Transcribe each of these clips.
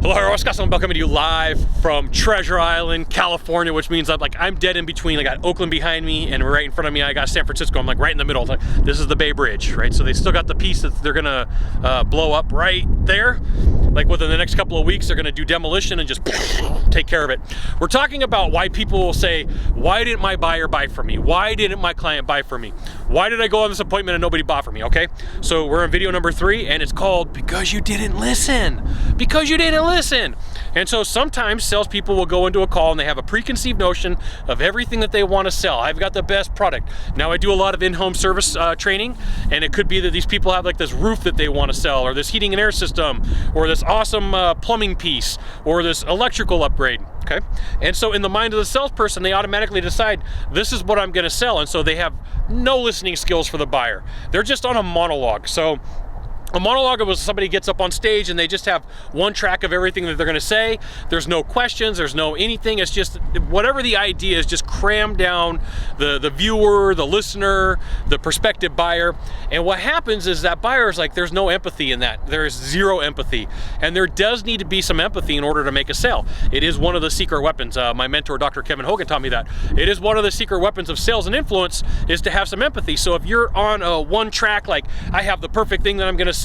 Hello, everyone. Scott Sylvan Bell coming to you live from Treasure Island, California, which means I'm dead in between. I got Oakland behind me, and right in front of me, I got San Francisco. I'm like right in the middle. This is the Bay Bridge, right? So they still got the piece that they're gonna blow up right there. Like within the next couple of weeks, they're gonna do demolition and just take care of it. We're talking about why people will say, why didn't my buyer buy from me? Why didn't my client buy from me? Why did I go on this appointment and nobody bought from me, okay? So we're in video number 3, and it's called Because You Didn't Listen. Because you didn't listen. And so sometimes salespeople will go into a call and they have a preconceived notion of everything that they want to sell. I've got the best product. Now I do a lot of in-home service training, and it could be that these people have like this roof that they want to sell, or this heating and air system, or this awesome plumbing piece, or this electrical upgrade. Okay, and so in the mind of the salesperson, they automatically decide this is what I'm going to sell, and so they have no listening skills for the buyer. They're just on a monologue. So a monologue was somebody gets up on stage and they just have one track of everything that they're going to say. There's no questions, there's no anything. It's just whatever the idea is, just crammed down the viewer, the listener, the prospective buyer. And what happens is that buyer is like, there's no empathy in that. There's zero empathy. And there does need to be some empathy in order to make a sale. It is one of the secret weapons. My mentor, Dr. Kevin Hogan, taught me that. It is one of the secret weapons of sales and influence is to have some empathy. So if you're on a one track, like I have the perfect thing that I'm going to sell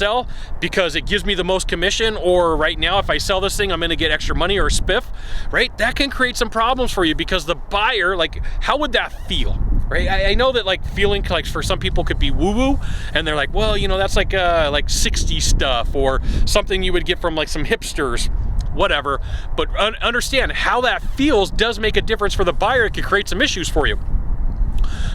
because it gives me the most commission, or right now if I sell this thing I'm going to get extra money or a spiff, right? That can create some problems for you because the buyer, like, how would that feel? Right? I know that like feeling like for some people could be woo-woo, and they're like, well, you know, that's like 60s stuff or something you would get from like some hipsters, whatever. But understand how that feels does make a difference for the buyer. It could create some issues for you.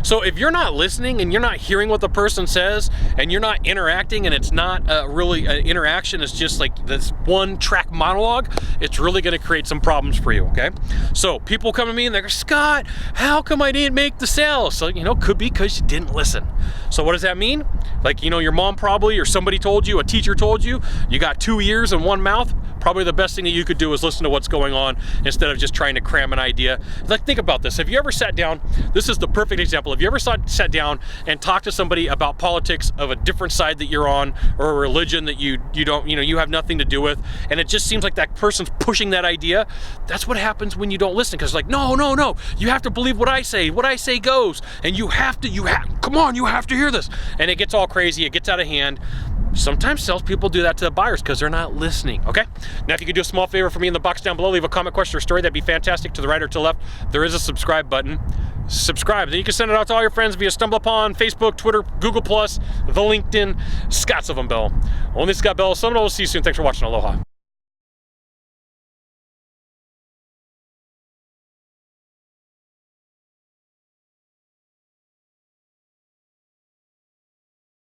So if you're not listening and you're not hearing what the person says and you're not interacting, and it's not really an interaction, it's just like this one track monologue, it's really going to create some problems for you, okay? So people come to me and they go, Scott, how come I didn't make the sale? So, you know, could be because you didn't listen. So what does that mean? Like, you know, your mom probably, or somebody told you, a teacher told you, you got 2 ears and 1 mouth. Probably the best thing that you could do is listen to what's going on instead of just trying to cram an idea. Like, think about this. Have you ever sat down, this is the perfect example. Have you ever sat down and talked to somebody about politics of a different side that you're on, or a religion that you don't, you know, you have nothing to do with, and it just seems like that person's pushing that idea? That's what happens when you don't listen, because like, no, you have to believe what I say goes, and you have to hear this, and it gets all crazy, it gets out of hand. Sometimes salespeople do that to the buyers because they're not listening, okay? Now, if you could do a small favor for me in the box down below, leave a comment, question, or story, that'd be fantastic. To the right or to the left, there is a subscribe button. Subscribe. Then you can send it out to all your friends via StumbleUpon, Facebook, Twitter, Google+, the LinkedIn. Scott Sylvan Bell. Only Scott Bell. We'll see you soon. Thanks for watching. Aloha.